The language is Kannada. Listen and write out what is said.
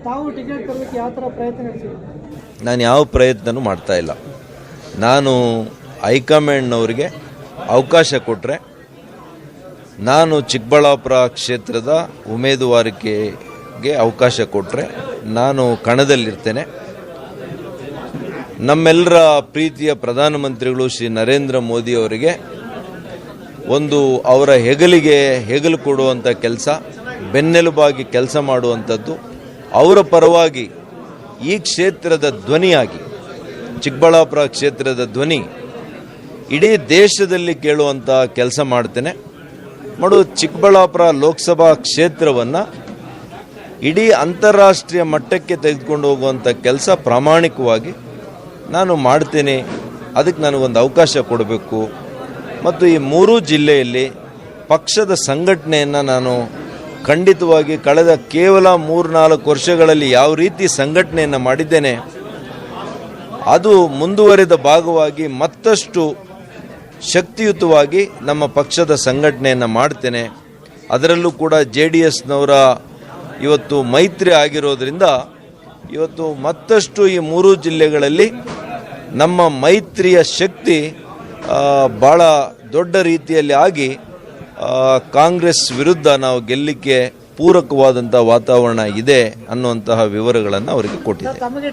ತಾವು ಟಿಕೆಟ್ ತರಲಿಕ್ಕೆ ಯಾವ ಥರ ಪ್ರಯತ್ನ ನಡೆಸಿದ್ರು? ನಾನು ಯಾವ ಪ್ರಯತ್ನನೂ ಮಾಡ್ತಾ ಇಲ್ಲ. ನಾನು ಹೈಕಮಾಂಡ್ನವರಿಗೆ ಅವಕಾಶ ಕೊಟ್ಟರೆ ನಾನು ಚಿಕ್ಕಬಳ್ಳಾಪುರ ಕ್ಷೇತ್ರದ ಉಮೇದುವಾರಿಕೆಗೆ ಅವಕಾಶ ಕೊಟ್ಟರೆ ನಾನು ಕಣದಲ್ಲಿರ್ತೇನೆ. ನಮ್ಮೆಲ್ಲರ ಪ್ರೀತಿಯ ಪ್ರಧಾನಮಂತ್ರಿಗಳು ಶ್ರೀ ನರೇಂದ್ರ ಮೋದಿ ಅವರಿಗೆ ಒಂದು ಅವರ ಹೆಗಲಿಗೆ ಹೆಗಲು ಕೊಡುವಂಥ ಕೆಲಸ, ಬೆನ್ನೆಲುಬಾಗಿ ಕೆಲಸ ಮಾಡುವಂಥದ್ದು, ಅವರ ಪರವಾಗಿ ಈ ಕ್ಷೇತ್ರದ ಧ್ವನಿಯಾಗಿ, ಚಿಕ್ಕಬಳ್ಳಾಪುರ ಕ್ಷೇತ್ರದ ಧ್ವನಿ ಇಡೀ ದೇಶದಲ್ಲಿ ಕೇಳುವಂಥ ಕೆಲಸ ಮಾಡ್ತೇನೆ. ಚಿಕ್ಕಬಳ್ಳಾಪುರ ಲೋಕಸಭಾ ಕ್ಷೇತ್ರವನ್ನು ಇಡೀ ಅಂತಾರಾಷ್ಟ್ರೀಯ ಮಟ್ಟಕ್ಕೆ ತೆಗೆದುಕೊಂಡು ಹೋಗುವಂಥ ಕೆಲಸ ಪ್ರಾಮಾಣಿಕವಾಗಿ ನಾನು ಮಾಡ್ತೇನೆ. ಅದಕ್ಕೆ ನನಗೊಂದು ಅವಕಾಶ ಕೊಡಬೇಕು. ಮತ್ತು ಈ ಮೂರೂ ಜಿಲ್ಲೆಯಲ್ಲಿ ಪಕ್ಷದ ಸಂಘಟನೆಯನ್ನು ನಾನು ಖಂಡಿತವಾಗಿ ಕಳೆದ ಕೇವಲ 3-4 ವರ್ಷಗಳಲ್ಲಿ ಯಾವ ರೀತಿ ಸಂಘಟನೆಯನ್ನು ಮಾಡಿದ್ದೇನೆ ಅದು ಮುಂದುವರೆದ ಭಾಗವಾಗಿ ಮತ್ತಷ್ಟು ಶಕ್ತಿಯುತವಾಗಿ ನಮ್ಮ ಪಕ್ಷದ ಸಂಘಟನೆಯನ್ನು ಮಾಡ್ತೇನೆ. ಅದರಲ್ಲೂ ಕೂಡ JDSನವರ ಇವತ್ತು ಮೈತ್ರಿ ಆಗಿರೋದ್ರಿಂದ ಇವತ್ತು ಮತ್ತಷ್ಟು ಈ ಮೂರೂ ಜಿಲ್ಲೆಗಳಲ್ಲಿ ನಮ್ಮ ಮೈತ್ರಿಯ ಶಕ್ತಿ ಭಾಳ ದೊಡ್ಡ ರೀತಿಯಲ್ಲಿ ಆಗಿ ಕಾಂಗ್ರೆಸ್ ವಿರುದ್ಧ ನಾವು ಗೆಲ್ಲಲಿಕ್ಕೆ ಪೂರಕವಾದಂಥ ವಾತಾವರಣ ಇದೆ ಅನ್ನುವಂತಹ ವಿವರಗಳನ್ನು ಅವರಿಗೆ ಕೊಟ್ಟಿದೆ.